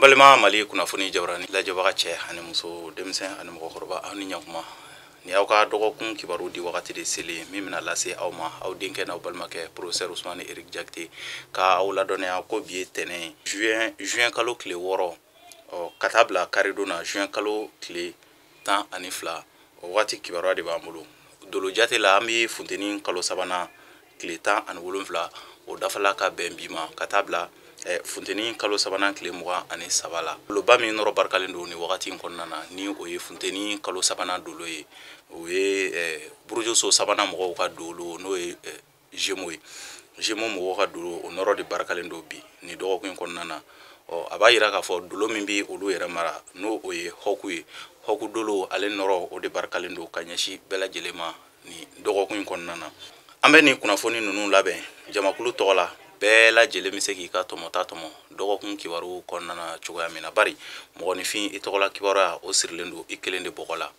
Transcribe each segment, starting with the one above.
balima mali kunnafoni jabarani lajɛbaga cɛ ani muso denmisɛn ani mɔgɔkɔrɔba aw ni ɲakuma ni aw ka dɔgɔkun kibaru di wagati de seli min bɛna lase aw ma aw denkɛ n'aw balimakɛ professeur Ousmane Eric Jakite ka aw ladɔnniya ko bi ye tɛnɛn juin kalo tile 6 ka taa bila karidon na juin kalo tile 12 o wagati kibaruya de b'an bolo dolo jate la an bɛ funteni kalo sabanan tile 17 o dafala ka bɛn bi ma ka taa bila funteni kalo sabanan tile 23 la doloba min nɔrɔ barikalen don ni wagati in kɔnɔna na ni o ye funteni kalo sabanan dolo ye o ye burujoso sabanan mɔgɔw ka dolo n'o ye Gémeaux ye Gémeaux mɔgɔw ka dolo o nɔrɔ de barikalen don bi ni dɔgɔkun in kɔnɔna na a b'a yira k'a fɔ dolo min bɛ olu yɛrɛ mara n'o o ye Hawk ye Hawk dolo ale nɔrɔ o de barikalen don ka ɲɛsin bɛɛ lajɛlen ma ni dɔgɔkun in kɔnɔna na an bɛ nin kunnafoni ninnu labɛn jamakulu tɔgɔ la bɛɛ lajɛlen bɛ se k'i ka tɔmɔta tɔmɔ dɔgɔkun kibaru kɔnɔna na cogoya min na bari mɔgɔninfin i tɔgɔla kibaruya o sirilen don i kelen de bɔgɔ la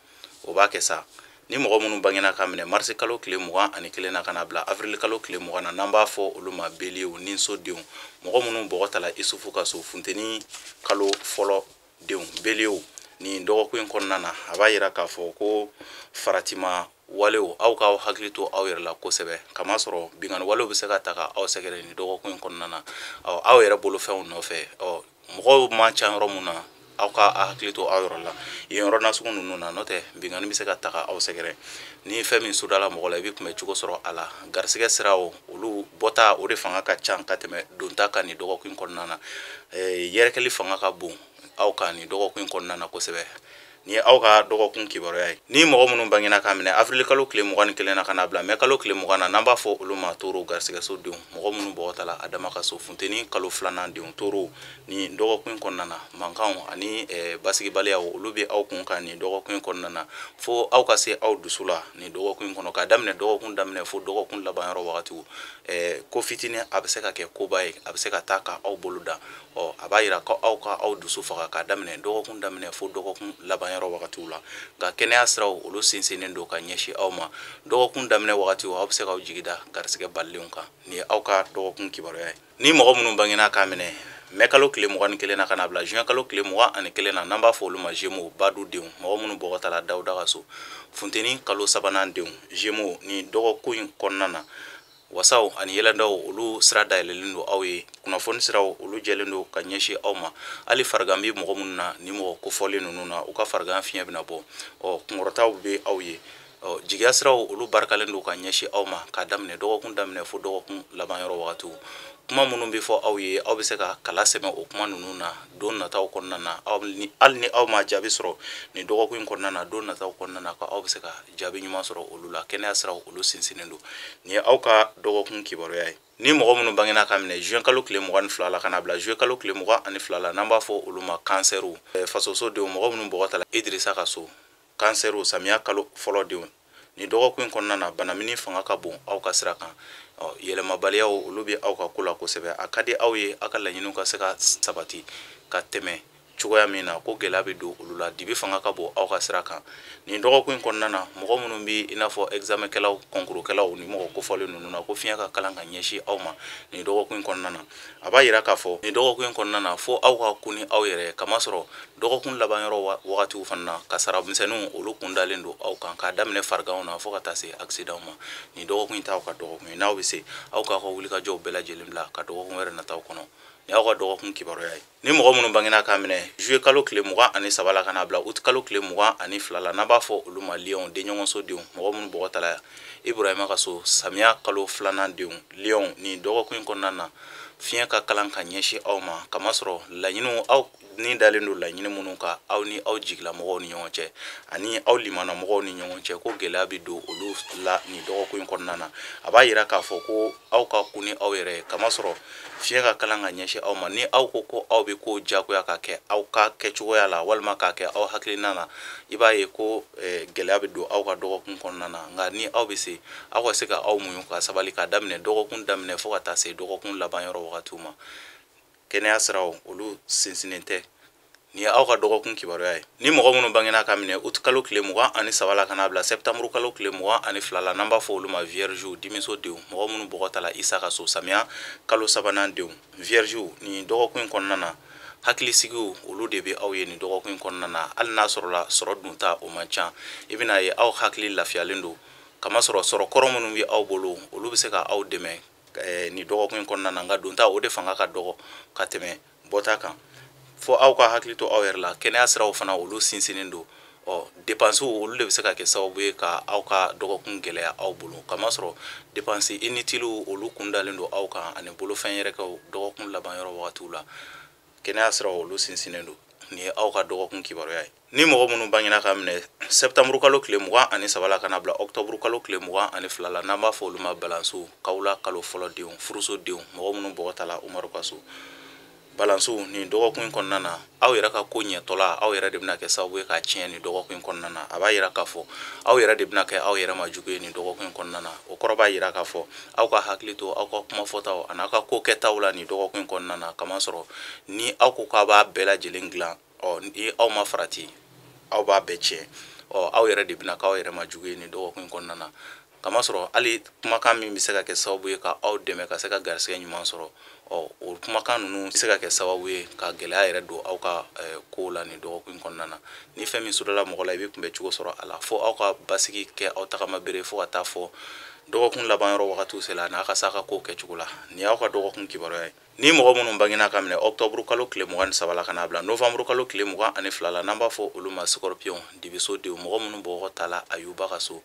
o b'a kɛ sa ni mɔgɔ minnu bangena ka minɛ mars kalo tile 21 na ka na bila avril kalo tile 20 na n'an b'a fɔ olu ma beliyew ni sodenw mɔgɔ minnu bɔgɔ tala isufu ka so funteni kalo fɔlɔ denw beliyew ni dɔgɔkun in kɔnɔna na a b'a yira k'a fɔ ko faratima walew aw ka hakili to aw yɛrɛ la kosɛbɛ kama sɔrɔ bingani walew bɛ se ka ta ka aw sɛgɛrɛ ni dɔgɔkun in kɔnɔna na aw yɛrɛ bolo fɛnw nɔfɛ mɔgɔw man ca yɔrɔ mun na aw ka hakili to aw yɔrɔ la yen yɔrɔ nasugu ninnu na n'o tɛ bingani bɛ se ka ta ka aw sɛgɛrɛ ni fɛn min sudala mɔgɔ la i bɛ kunbɛ cogo sɔrɔ a la garisigɛ siraw olu bɔta o de fanga ka ca ka tɛmɛ donta kan ni dɔgɔkun in kɔnɔna na yɛrɛkɛli fanga ka bon aw kan ni dɔgɔkun in kɔnɔna na kosɛbɛ ni aw ka dɔgɔkun kibaruya ye ni mɔgɔ minnu bangena ka minɛ avril kalo tile 21 na ka na bila mai kalo tile 20 na n'an b'a fɔ olu ma toro garisigɛso denw mɔgɔ minnu bɔgɔ tala a dama ka so funteni kalo 2nan denw toro ni dɔgɔkun in kɔnɔna na mankanw ani basigibaliyaw olu bɛ aw kun kan ni dɔgɔkun in kɔnɔna na fo aw ka se aw dusu la ni dɔgɔkun in kɔnɔ ka daminɛ dɔgɔkun daminɛ fo dɔgɔkun laban yɔrɔ wagatiw ko fitinin a bɛ se ka kɛ koba ye a bɛ se ka taa ka aw bolo da a b'a yira ko aw ka aw dusu faga ka daminɛ dɔgɔkun daminɛ fo dɔgɔkun laban yɔrɔ wagatiw la nka kɛnɛya siraw olu sinsinnen don ka ɲɛsin aw ma dɔgɔkun daminɛ wagatiw aw bɛ se k'aw jigida garisigɛ balilenw kan ni aw ka dɔgɔkun kibaruya ye ni mɔgɔ minnu bangena k'a minɛ mai kalo tile 21 na ka na bila juin kalo tile 21 na n'an b'a fɔ olu ma Gémeaux badu denw mɔgɔ minnu bɔgɔ tala Dawuda ka so funteni kalo sabanan denw Gémeaux ni dɔgɔkun in kɔnɔna na wasaw ani yɛlɛndaw olu sira dayɛlɛlen don aw ye kunnafoni siraw olu jɛlen don ka ɲɛsin aw ma hali farigan bɛ mɔgɔ minnu na ni mɔgɔ kofɔlen ninnu na u ka farigan fiɲɛ bɛna bɔ kunkɔrɔtaw bɛ aw ye jigiya siraw olu barikalen don ka ɲɛsin aw ma ka daminɛ dɔgɔkun daminɛ fo dɔgɔkun laban yɔrɔ wagatiw kuma minnu bɛ fɔ aw ye aw bɛ se ka kala sɛmɛ o kuma ninnu na don nataw kɔnɔna na hali ni aw ma jaabi sɔrɔ ni dɔgɔkun in kɔnɔna na don nataw kɔnɔna na ka aw bɛ se ka jaabi ɲuman sɔrɔ olu la kɛnɛya siraw olu sinsinnen don ni ye aw ka dɔgɔkun kibaruya ye ni mɔgɔ minnu bangena ka minɛ juin kalo tile 22 la ka na bila juin kalo tile 22 la n'an b'a fɔ olu ma kansɛriw fasoso denw mɔgɔ minnu bɔgɔ tala Idrissa ka so kansɛriw samiya kalo fɔlɔ denw ni dɔgɔkun in kɔnɔna na banamini fanga ka bon aw ka sira kan yɛlɛmabaliyaw olu bɛ aw ka ko la kosɛbɛ a ka di aw ye aw ka laɲiniw ka se ka sabati ka tɛmɛ cogoya min na ko gɛlɛya bɛ don olu la dibi fanga ka bon aw ka sira kan ni dɔgɔkun in kɔnɔna na mɔgɔ minnu bɛ i n'a fɔ examenkɛlaw kɔnkurukɛlaw ni mɔgɔ kofɔlen ninnu na ko fiɲɛ ka kalan ka ɲɛsin aw ma ni dɔgɔkun in kɔnɔna na a b'a yira k'a fɔ ni dɔgɔkun in kɔnɔna na fo aw ka kun ni aw yɛrɛ kama sɔrɔ dɔgɔkun laban yɔrɔ wagatiw fana na kasara misɛnninw olu kun dalen don aw kan k'a daminɛ fariganw na fo ka taa se accident ma ni dɔgɔkun in t'aw ka dɔgɔkun ye n'aw bɛ se aw k'a ka wulikajɔw bɛɛ lajɛlen bila ka dɔgɔkun wɛrɛ nataw kɔnɔ ni aw ka dɔgɔkun kibaruya ye ni mɔgɔ minnu bangena k'a minɛ juillet kalo tile 23 la ka na bila août kalo tile 22 la n'an b'a fɔ olu ma Lion denɲɔgɔnso denw mɔgɔ minnu bɔgɔ tala Ibrahima ka so samiya kalo 2nan denw Lion ni dɔgɔkun in kɔnɔna na fiɲɛ ka kalan ka ɲɛsin aw ma kamasɔrɔ laɲiniw aw ni dalen don laɲini minnu kan aw ni aw jigilamɔgɔw ni ɲɔgɔn cɛ ani aw limanamɔgɔw ni ɲɔgɔn cɛ ko gɛlɛya bɛ don olu la ni dɔgɔkun in kɔnɔna na a b'a yira k'a fɔ ko aw ka kun ni aw yɛrɛ ye kamasɔrɔ fiɲɛ ka kalan ka ɲɛsin aw ma ni aw ko aw bɛ ko jagoya ka kɛ aw ka kɛcogoya la walima k'a kɛ aw hakilina na i b'a ye ko gɛlɛya bɛ don aw ka dɔgɔkun kɔnɔna na nka ni aw bɛ se aw ka se ka aw muɲu ka sabali ka daminɛ dɔgɔkun daminɛ fo ka taa se dɔgɔkun laban yɔrɔ wagatiw ma kɛnɛya siraw olu sinsinnen tɛ ni ye aw ka dɔgɔkun kibaruya ye ni mɔgɔ minnu bangena ka minɛ août kalo tile 23 la ka na bila septembre kalo tile 22 la n'an b'a fɔ olu ma viergew dimiso denw mɔgɔ minnu bɔgɔ tala Isa ka so samiya kalo sabanan denw viergew ni dɔgɔkun in kɔnɔna na hakilisigiw olu de be aw ye ni dɔgɔkun kɔnɔna na hali n'a sɔrɔ la sɔrɔ dunta o man ca i bɛna ye aw hakili lafiyalen don kama sɔrɔ kɔrɔ minnu bɛ aw bolo olu bɛ se ka aw dɛmɛ ni dɔgɔkun kɔnɔna na nka donta o de fanga ka dɔgɔ ka tɛmɛ bɔta kan fo aw ka hakili to aw yɛrɛ la kɛnɛya siraw fana olu sinsinnen don dépenses olu de bɛ se ka kɛ sababu ye ka aw ka dɔgɔkun gɛlɛya aw bolo kamasɔrɔ dépense inutile olu kun dalen don aw kan ani bolofɛn yɛrɛkɛw dɔgɔkun laban yɔrɔ wagatiw la kɛnɛya siraw olu sinsinnen don ni ye aw ka dɔgɔkun kibaruya ye ni mɔgɔ minnu bangena ka minɛ septembre kalo tile 23 la kana bila octobre kalo tile 22 la n'an b'a fɔ olu ma balansiw kawula kalo fɔlɔ denw furusodenw mɔgɔ minnu bɔgɔ tala umaru ka so balansiw ni dɔgɔkun kɔnɔna na aw yɛrɛ ka ko ɲɛtɔla aw yɛrɛ de bɛna kɛ sababu ye ka tiɲɛ ni dɔgɔkun kɔnɔna na a b'a yira k'a fɔ aw yɛrɛ de bɛna kɛ aw yɛrɛ ma jugu ye ni dɔgɔkun kɔnɔna na o kɔrɔ b'a yira k'a fɔ aw ka hakili to aw ka kumafɔtaw ani aw ka ko kɛtaw la ni dɔgɔkun kɔnɔna na kamasɔrɔ ni aw ko k'a b'a bɛɛ lajɛlen dilan ni aw ma farati aw b'a bɛɛ tiɲɛ aw yɛrɛ de bɛna k'aw yɛrɛ ma jugu ye ni dɔgɔkun kɔnɔna na kamasɔrɔ hali kumakan min bɛ se ka kɛ sababu ye ka aw dɛmɛ ka se ka garisɛgɛ ɲuman sɔrɔ o kumakan ninnu bɛ se ka kɛ sababu ye ka gɛlɛya yɛrɛ don aw ka kow la ni dɔgɔkun kɔnɔna na ni fɛn min sɔrɔla mɔgɔ la i bɛ kunbɛ cogo sɔrɔ a la fo aw ka basigi kɛ aw tagama bere fo ka taa fɔ dɔgɔkun laban yɔrɔ wagatiw sela n'a ka se a ka kow kɛcogo la ni y'aw ka dɔgɔkun kibaruya ye ni mɔgɔ minnu bangena ka minɛ octobre kalo tile 23 la kana bila novembre kalo tile 22 la n'an b'a fɔ olu ma scorpion dibisodenw mɔgɔ minnu bɔgɔ tala ayuba ka so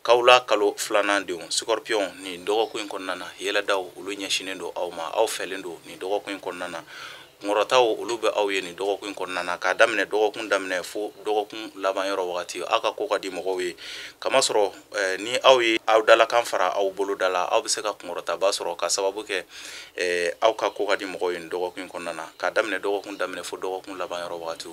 kawula kalo filanan denw scorpion ni dɔgɔkun kɔnɔna na yɛlɛdaw olu ɲɛsinnen don aw ma aw fɛlen don ni dɔgɔkun kɔnɔna na kungɔrɔtaw olu bɛ aw ye ni dɔgɔkun kɔnɔna na k'a daminɛ dɔgɔkun daminɛ fo dɔgɔkun laban yɔrɔ wagati aw ka ko ka di mɔgɔw ye kamasɔrɔ ni aw ye aw dalakan fara aw boloda la aw bɛ se ka kungɔrɔtaba sɔrɔ ka sababu kɛ aw ka ko ka di mɔgɔw ye ni dɔgɔkun kɔnɔna na k'a daminɛ dɔgɔkun daminɛ fo dɔgɔkun laban yɔrɔ wagati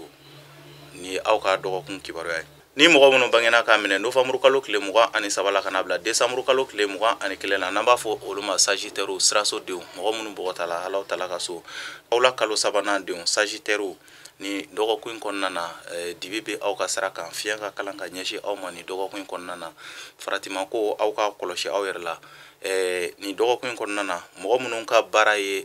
ni aw ka dɔgɔkun kibaruya ye ni mɔgɔ minnu bangena ka minɛ novembre kalo tile 23 la kana bila décembre kalo tile 21 la n'an b'a fɔ olu ma sagittaire sirasodenw mɔgɔ minnu bɔgɔ tala alaw tala ka so aw la kalo sabanan denw sagittaire ni dɔgɔkun kɔnɔna na dibi bɛ aw ka sira kan fiɲɛ ka kalan ka ɲɛsin aw ma ni dɔgɔkun kɔnɔna na faratima ko aw ka kɔlɔsi aw yɛrɛ la ni dɔgɔkun kɔnɔna na mɔgɔ minnu ka baara ye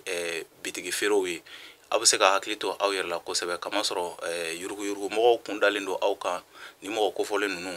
bitigi feerew ye aw bɛ se ka hakili to aw yɛrɛ la kosɛbɛ kamasɔrɔ yuruguyurugu mɔgɔw kun dalen don aw kan ni mɔgɔ kofɔlen ninnu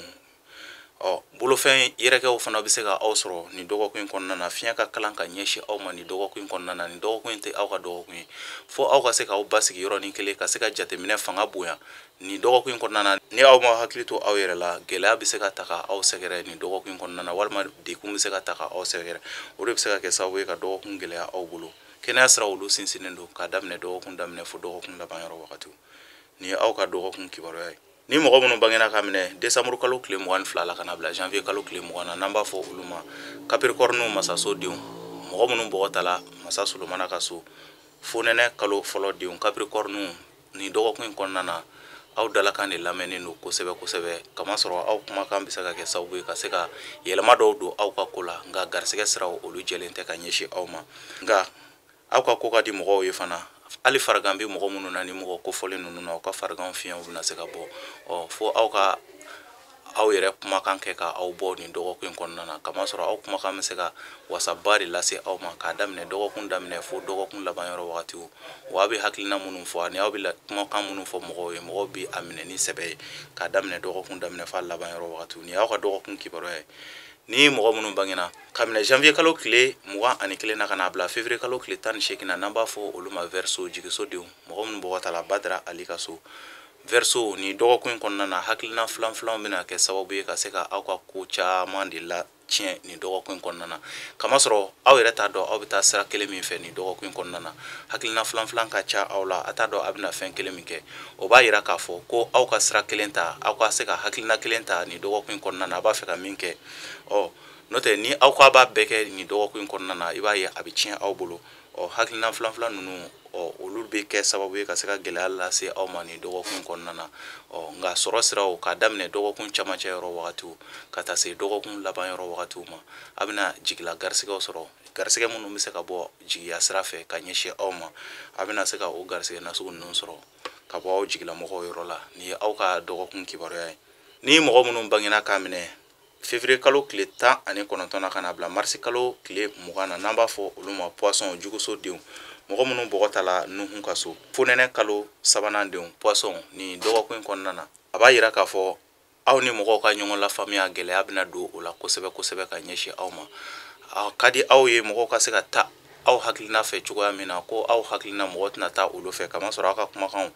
bolofɛn yɛrɛkɛw fana bɛ se ka aw sɔrɔ ni dɔgɔkun kɔnɔna na fiɲɛ ka kalan ka ɲɛsin aw ma ni dɔgɔkun kɔnɔna na ni dɔgɔkun tɛ aw ka dɔgɔkun ye fo aw ka se k'aw basigi yɔrɔnin kelen ka se ka jateminɛ fanga bonya ni dɔgɔkun kɔnɔna na ni aw ma hakili to aw yɛrɛ la gɛlɛya bɛ se ka ta ka aw sɛgɛrɛ ni dɔgɔkun kɔnɔna na walima dekun bɛ se ka ta ka aw sɛgɛrɛ o de bɛ se ka kɛ sababu ye ka dɔgɔkun gɛlɛya aw bolo kɛnɛya sira olu sinsinnen don k'a daminɛ dɔgɔkun daminɛ fo dɔgɔkun laban yɔrɔ wagatiw ni ye aw ka dɔgɔkun kibaruya ye ni mɔgɔ minnu bangena ka minɛ décembre kalo tile 22 la kana bila janvier kalo tile 20 na n'an b'a fɔ olu ma capricorne masasodenw mɔgɔ minnu bɔgɔ tala masa solomana ka so fonɛnɛ kalo fɔlɔ denw capricorne ni dɔgɔkun kɔnɔna na aw dalakan de lamɛnnen don kosɛbɛ kosɛbɛ kamasɔrɔ aw kumakan bɛ se ka kɛ sababu ye ka se ka yɛlɛma dɔw don aw ka ko la nka garisɛgɛ siraw olu jɛlen tɛ ka ɲɛsin aw ma nka aw ka ko ka di mɔgɔw ye fana hali farigan bɛ mɔgɔ minnu na ni mɔgɔ kofɔlen ninnu na aw ka fariganw fiɲɛw bɛna se ka bɔ fo aw ka aw yɛrɛ kumakan kɛ ka aw bɔ nin dɔgɔkun kɔnɔna na kamasɔrɔ aw kumakan bɛ se ka wasaba de lase aw ma k'a daminɛ dɔgɔkun daminɛ fo dɔgɔkun laban yɔrɔ wagatiw wa aw bɛ hakilina minnu fɔ ani aw bɛ kumakan minnu fɔ mɔgɔw ye mɔgɔw bɛ a minɛ ni sɛbɛ ye k'a daminɛ dɔgɔkun daminɛ fo laban yɔrɔ wagatiw ni y'aw ka dɔgɔkun kibaruya ye ni mɔgɔ minnu bangena ka minɛ janvier kalo tile 21 na ka n'a bila février kalo tile 18 na n'an b'a fɔ olu ma verseau jigisodenw mɔgɔ minnu bɔgɔ tala badara ali ka so verseau ni dɔgɔkun kɔnɔna na hakilina filanfilanw bɛna kɛ sababu ye ka se ka aw ka ko caman de la tiɲɛ ni dɔgɔkun kɔnɔna na kamasɔrɔ aw yɛrɛ t'a dɔn aw bɛ taa sira kelen min fɛ ni dɔgɔkun kɔnɔna na hakilina filanfilan ka ca aw la a t'a dɔn a bɛna fɛn kelen min kɛ o b'a yira k'a fɔ ko aw ka sira kelen ta aw ka se ka hakilina kelen ta ni dɔgɔkun kɔnɔna na a b'a fɛ ka min kɛ n'o tɛ ni aw k'a b'a bɛɛ kɛ ni dɔgɔkun kɔnɔna na i b'a ye a bɛ tiɲɛ aw bolo hakilina filanfilan ninnu olu bɛ kɛ sababu ye ka se ka gɛlɛya lase aw ma ni dɔgɔkun kɔnɔna na nka sɔrɔ siraw k'a daminɛ dɔgɔkun camancɛ yɔrɔ wagatiw ka taa se dɔgɔkun laban yɔrɔ wagatiw ma a bɛna jigila garisɛgɛw sɔrɔ garisɛgɛ minnu bɛ se ka bɔ jigiya sira fɛ ka ɲɛsin aw ma a bɛna se ka o garisɛgɛ nasugu ninnu sɔrɔ ka bɔ aw jigilamɔgɔw yɔrɔ la ni ye aw ka dɔgɔkun kibaruya ye ni mɔgɔ minnu bangena k'a minɛ février kalo tile 19 na ka na bila mars kalo tile 20 na n'an b'a fɔ olu ma poisson jugusodenw mɔgɔ minnu bɔgɔta la Nuhun ka so fonɛnɛ kalo sabanan denw poisson ni dɔgɔkun kɔnɔna na a b'a yira k'a fɔ aw ni mɔgɔw ka ɲɔgɔn lafaamuya gɛlɛya bɛna don o la kosɛbɛ kosɛbɛ ka ɲɛsin aw ma ka di aw ye mɔgɔw ka se ka ta aw hakilina fɛ cogoya min na ko aw hakilina mɔgɔ tɛna taa olu fɛ kamasɔrɔ aw ka kumakanw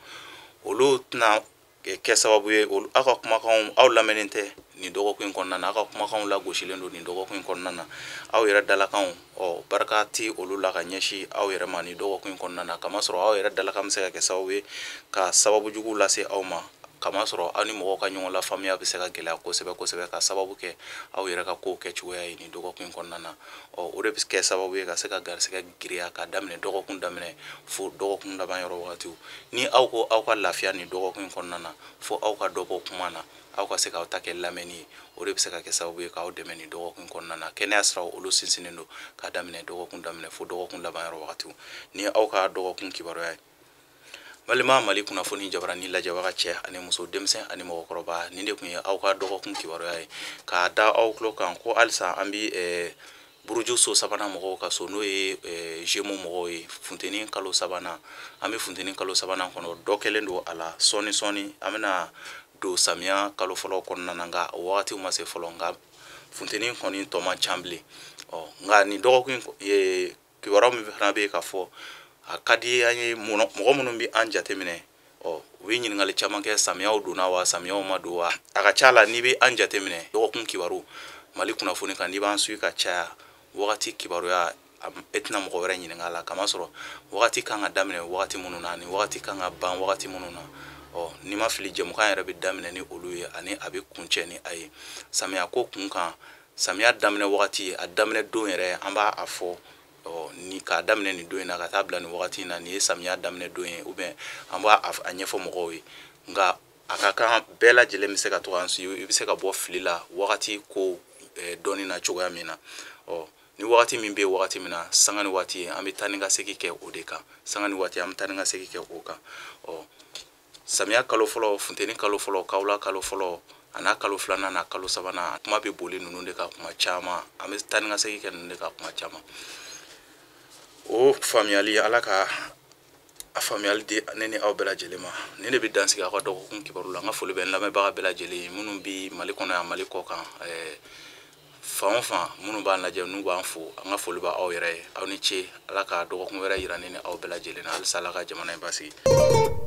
olu tɛna kɛ sababu ye aw ka kumakanw aw lamɛnnen tɛ nin dɔgɔkun kɔnɔna na aw ka kumakanw lagosilen don nin dɔgɔkun kɔnɔna na aw yɛrɛ dalakanw barika ti olu la ka ɲɛsin aw yɛrɛ ma nin dɔgɔkun kɔnɔna na kamasɔrɔ aw yɛrɛ dalakan bɛ se ka kɛ sababu ye ka sababu jugu lase aw ma kamasɔrɔ aw ni mɔgɔw ka ɲɔgɔn lafaamuya bɛ se ka gɛlɛya kosɛbɛ kosɛbɛ ka sababu kɛ aw yɛrɛ ka kow kɛcogoya ye nin dɔgɔkun kɔnɔna na o de bɛ kɛ sababu ye ka se ka garisɛgɛ giriya ka daminɛ dɔgɔkun daminɛ fo dɔgɔkun laban yɔrɔ wagatiw ni aw ko aw ka lafiya nin dɔgɔkun kɔnɔna na fo aw ka dɔ bɔ kuma na aw ka se k'aw ta kɛ lamɛnni ye o de bɛ se ka kɛ sababu ye k'aw dɛmɛ nin dɔgɔkun kɔnɔna na kɛnɛya siraw olu sinsinnen don ka daminɛ dɔgɔkun daminɛ fo dɔgɔkun laban yɔrɔ wagatiw ni aw ka dɔgɔkun kibaruya ye balima Mali kunnafoni jabaranin lajɛbaga cɛ ani muso denmisɛn ani mɔgɔkɔrɔba nin de tun ye aw ka dɔgɔkun kibaruya ye k'a da aw tulo kan ko halisa an bɛ buruju so sabanan mɔgɔw ka so n'o ye Gémeaux mɔgɔw ye funteni kalo sabanan an bɛ funteni kalo sabanan kɔnɔ dɔ kɛlen don a la sɔɔni sɔɔni an bɛna don samiya kalo fɔlɔ kɔnɔna na nka o wagatiw ma se fɔlɔ nka funteni kɔni tɔ man ca bilen nka nin dɔgɔkun kibaruya min fana bɛ yen ka fɔ a ka di an ye mɔgɔ minnu bɛ an jateminɛ u bɛ ɲininkali caman kɛ samiyaw donna wa samiyaw ma don wa a ka ca la n'i bɛ an jateminɛ dɔgɔkun kibaru Mali kunnafoni kan n'i b'an suit ka caya wagati kibaruya e tɛna mɔgɔ wɛrɛ ɲininka a la kamasɔrɔ wagati kan ka daminɛ wagati minnu na ani wagati kan ka ban wagati minnu na n'i ma fili jɛmukan yɛrɛ bɛ daminɛ ni olu ye ani a bɛ kuncɛ ni a ye samiya ko kun kan samiya daminɛ wagati a daminɛ don yɛrɛ an b'a fɔ ni k'a daminɛ nin don in na ka taa bila nin wagati in na nin ye samiya daminɛ don ye an b'a a ɲɛfɔ mɔgɔw ye nka a ka kan bɛɛ lajɛlen bɛ se ka to k'an suit i bɛ se ka bɔ fili la wagati ko dɔɔnin na cogoya min na ni wagati min bɛ yen wagati min na sanga ni waati an bɛ taa ni ka segin kɛ o de kan sanga ni waati an bɛ taa ni ka segin kɛ o kan samiya kalo fɔlɔ funteni kalo fɔlɔ kawula kalo fɔlɔ a n'a kalo filanan n'a kalo sabanan kuma bɛ boli ninnu de ka kuma caman an bɛ taa ni ka segin kɛ ninnu de ka kuma caman o faamuyali ala ka a faamuyali di ne ni aw bɛɛ lajɛlen ma ne de bɛ dansigi aw ka dɔgɔkun kibaru la n ka foli bɛ n lamɛnbaga bɛɛ lajɛlen minnu bɛ Mali kɔnɔ yan Mali kɔ kan fan o fan minnu b'an lajɛ n'u b'an fo an ka foli bɛ aw yɛrɛ ye aw ni ce ala ka dɔgɔkun wɛrɛ yira ne ni aw bɛɛ lajɛlen na halisa ala ka jamana in basigi